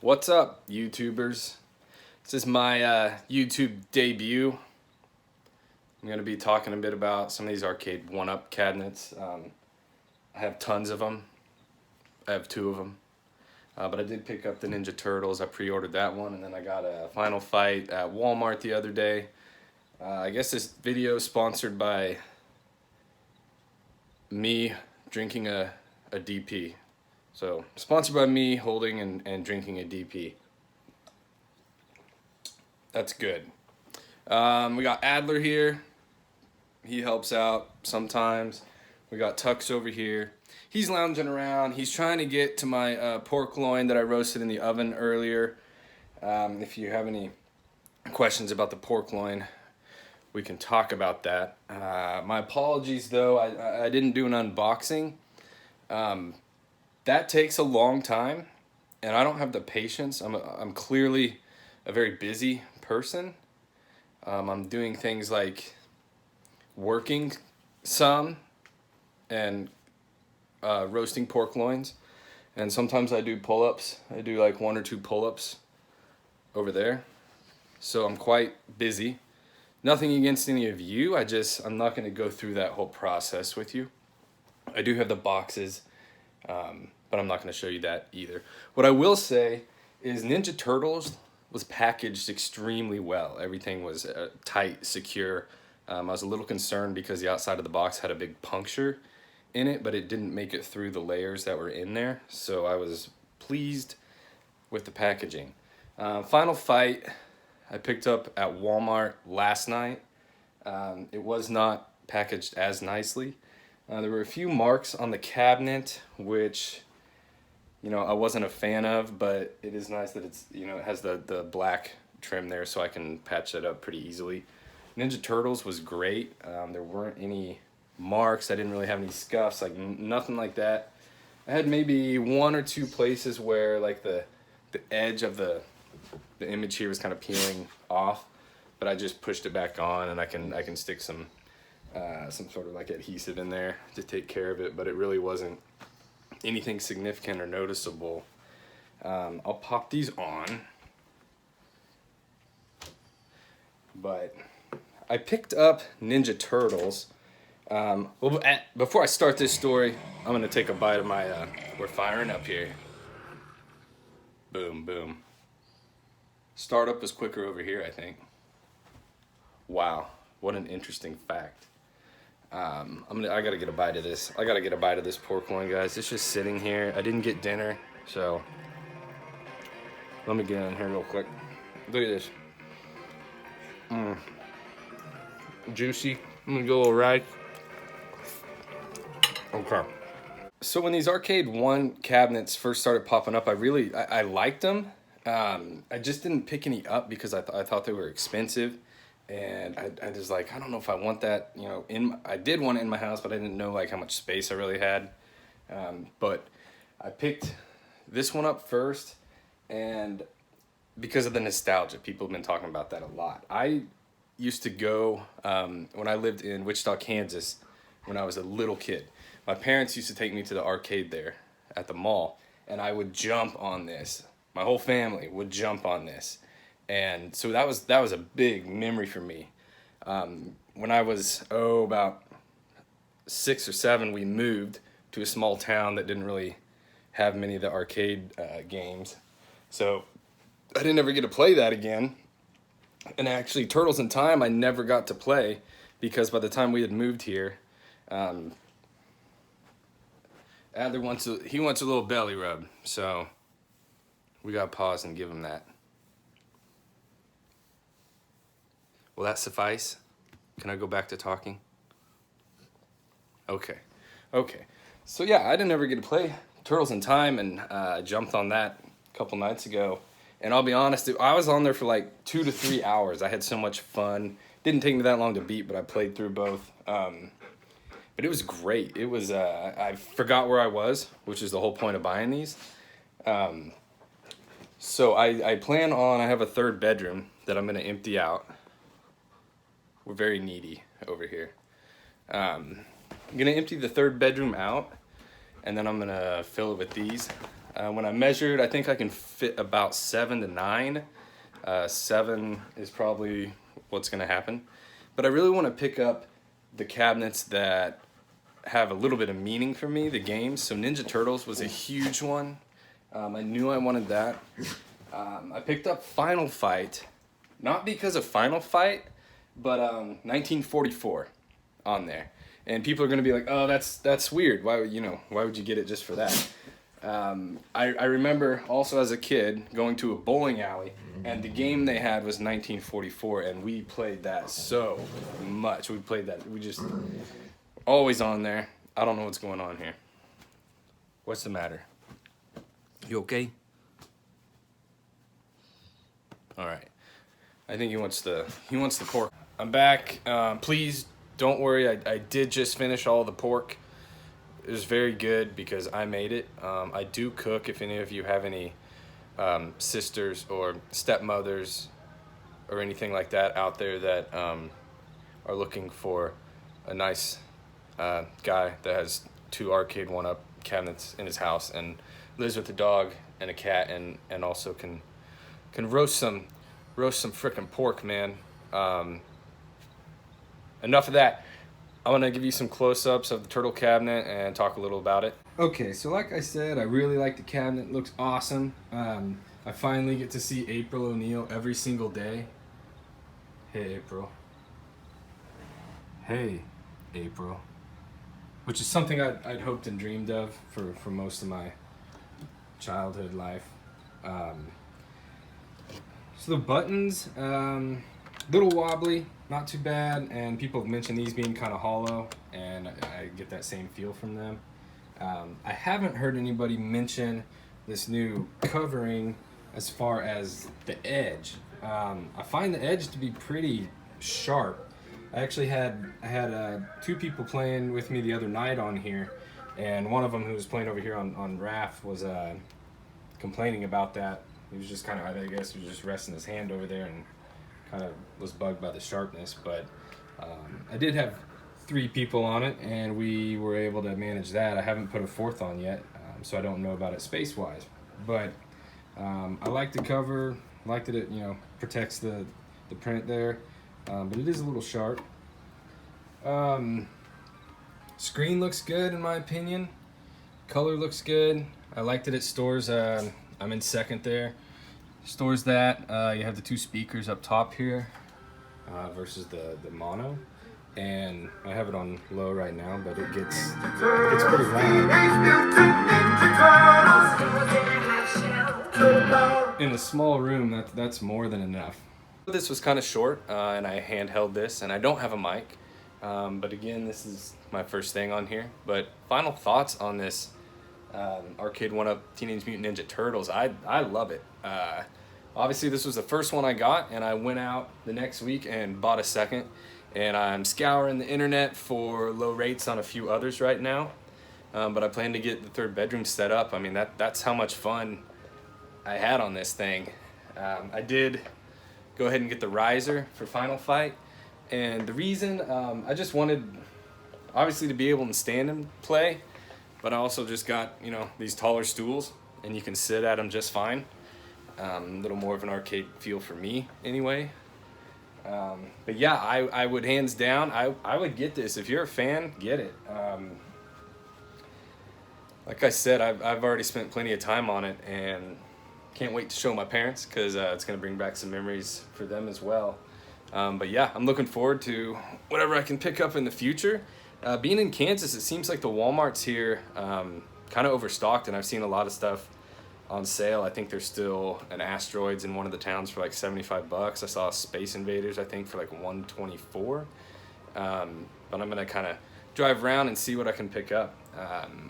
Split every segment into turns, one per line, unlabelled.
What's up, YouTubers? This is my YouTube debut. I'm going to be talking a bit about some of these arcade 1-up cabinets. I have tons of them. I have 2 of them. But I did pick up the Ninja Turtles. I pre-ordered that one, and then I got a Final Fight at Walmart the other day. I guess this video is sponsored by me drinking a DP. So, sponsored by me holding and drinking a DP. That's good. We got Adler here. He helps out sometimes. We got Tux over here. He's lounging around. He's trying to get to my pork loin that I roasted in the oven earlier. If you have any questions about the pork loin, we can talk about that. My apologies, though. I didn't do an unboxing. That takes a long time, and I don't have the patience. I'm clearly a very busy person. I'm doing things like working some and roasting pork loins, and sometimes I do pull-ups. I do like 1 or 2 pull-ups over there, so I'm quite busy. Nothing against any of you. I'm not going to go through that whole process with you. I do have the boxes, but I'm not going to show you that either. What I will say is Ninja Turtles was packaged extremely well. Everything was tight, secure. I was a little concerned because the outside of the box had a big puncture in it, but it didn't make it through the layers that were in there. So I was pleased with the packaging. Final Fight, I picked up at Walmart last night. It was not packaged as nicely. There were a few marks on the cabinet, which, I wasn't a fan of, but it is nice that it's, it has the black trim there, so I can patch that up pretty easily. Ninja Turtles was great. There weren't any marks. I didn't really have any scuffs, like nothing like that. I had maybe 1 or 2 places where like the edge of the image here was kind of peeling off, but I just pushed it back on, and I can stick some sort of like adhesive in there to take care of it, but it really wasn't anything significant or noticeable. I'll pop these on, but I picked up Ninja Turtles. Before I start this story, I'm gonna take a bite of my, we're firing up here. Boom, boom. Startup was quicker over here, I think. Wow, what an interesting fact. I gotta get a bite of this. I gotta get a bite of this pork loin, guys. It's just sitting here. I didn't get dinner, so let me get in here real quick. Look at this. Juicy. I'm gonna get a little rice. Okay. So when these arcade 1 cabinets first started popping up, I liked them. I just didn't pick any up because I thought they were expensive. And I just I don't know if I want that, I did want it in my house, but I didn't know how much space I really had. But I picked this one up first, and because of the nostalgia, people have been talking about that a lot. I used to go, when I lived in Wichita, Kansas, when I was a little kid. My parents used to take me to the arcade there at the mall, and I would jump on this. My whole family would jump on this. And so that was a big memory for me. When I was, about 6 or 7, we moved to a small town that didn't really have many of the arcade games. So I didn't ever get to play that again. And actually, Turtles in Time I never got to play because by the time we had moved here, Adler wants a little belly rub. So we got to pause and give him that. Will that suffice? Can I go back to talking? Okay. So yeah, I didn't ever get to play Turtles in Time, and I jumped on that a couple nights ago. And I'll be honest, I was on there for 2 to 3 hours. I had so much fun. Didn't take me that long to beat, but I played through both. But it was great. It was, I forgot where I was, which is the whole point of buying these. So I plan on, I have a 3rd bedroom that I'm going to empty out. We're very needy over here. I'm going to empty the 3rd bedroom out, and then I'm going to fill it with these. When I measured, I think I can fit about 7 to 9. 7 is probably what's gonna happen. But I really want to pick up the cabinets that have a little bit of meaning for me, the games. So Ninja Turtles was a huge one. I knew I wanted that. I picked up Final Fight, not because of Final Fight, but 1944 on there. And people are gonna be like, "Oh, that's weird. Why would you get it just for that?" I remember also as a kid going to a bowling alley, and the game they had was 1944, and we played that so much. We played that. We just always on there. I don't know what's going on here. What's the matter? You okay? All right. I think he wants the pork. I'm back. Please don't worry. I did just finish all the pork. It was very good because I made it. I do cook. If any of you have any sisters or stepmothers or anything like that out there that are looking for a nice guy that has 2 arcade 1-up cabinets in his house and lives with a dog and a cat and also can roast some frickin' pork, man. Enough of that. I want to give you some close-ups of the turtle cabinet and talk a little about it. Okay, so like I said, I really like the cabinet. It looks awesome. I finally get to see April O'Neil every single day. Hey, April. Hey, April. Which is something I'd hoped and dreamed of for most of my childhood life. So the buttons, little wobbly, not too bad, and people have mentioned these being kind of hollow, and I get that same feel from them. I haven't heard anybody mention this new covering as far as the edge. I find the edge to be pretty sharp. I actually had 2 people playing with me the other night on here, and one of them who was playing over here on RAF was complaining about that. He was just kind of, I guess he was just resting his hand over there and kind of was bugged by the sharpness. But I did have 3 people on it, and we were able to manage that. I haven't put a 4th on yet, so I don't know about it space-wise. But I like the cover. I like that it protects the print there, but it is a little sharp. Screen looks good in my opinion. Color looks good. I like that it stores. I'm in second there. Stores that. You have the 2 speakers up top here versus the mono. And I have it on low right now, but it gets pretty loud. In a small room, that's more than enough. This was kind of short, and I handheld this, and I don't have a mic. But again, this is my first thing on here. But final thoughts on this arcade 1-up Teenage Mutant Ninja Turtles. I love it. Obviously, this was the first one I got, and I went out the next week and bought a second. And I'm scouring the internet for low rates on a few others right now. But I plan to get the 3rd bedroom set up. I mean, that's how much fun I had on this thing. I did go ahead and get the riser for Final Fight. And the reason, I just wanted, obviously, to be able to stand and play. But I also just got, these taller stools, and you can sit at them just fine. A little more of an arcade feel for me, anyway. But yeah, I would hands down, I would get this. If you're a fan, get it. Like I said, I've already spent plenty of time on it, and can't wait to show my parents because it's going to bring back some memories for them as well. But yeah, I'm looking forward to whatever I can pick up in the future. Being in Kansas, it seems like the Walmarts here kind of overstocked, and I've seen a lot of stuff on sale. I think there's still an Asteroids in one of the towns for like $75. I saw Space Invaders, I think, for like $124. But I'm gonna kind of drive around and see what I can pick up.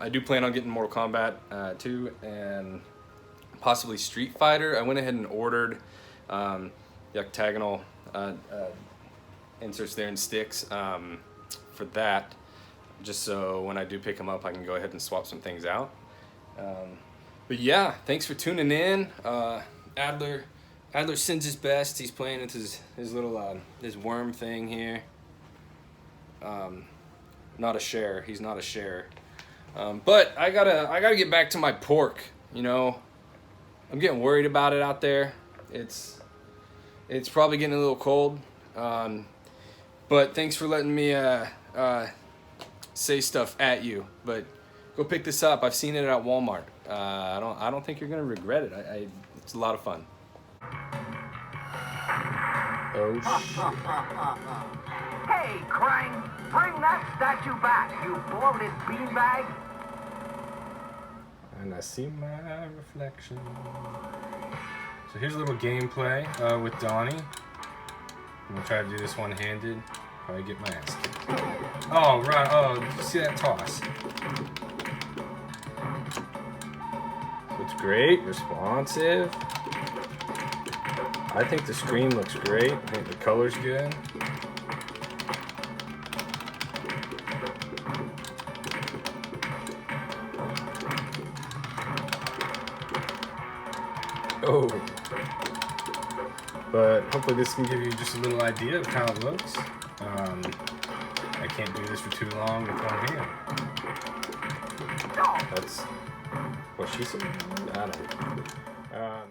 I do plan on getting Mortal Kombat 2 and possibly Street Fighter. I went ahead and ordered the octagonal inserts there and sticks for that, just so when I do pick them up, I can go ahead and swap some things out. But yeah, thanks for tuning in. Adler sends his best. He's playing with his little his worm thing here. Not a share. He's not a share. But I gotta get back to my pork. You know, I'm getting worried about it out there. It's probably getting a little cold. But thanks for letting me say stuff at you. But go pick this up. I've seen it at Walmart. I don't think you're gonna regret it. It's a lot of fun. Oh shit.
Hey, Krang, bring that statue back, you bloated beanbag.
And I see my reflection. So here's a little gameplay with Donnie. I'm gonna try to do this one-handed. Probably get my ass kicked. Oh, right. Oh, did you see that toss? So it's great, responsive. I think the screen looks great. I think the color's good. Oh. But hopefully this can give you just a little idea of how it looks. I can't do this for too long with one hand. That's what she said. I don't know.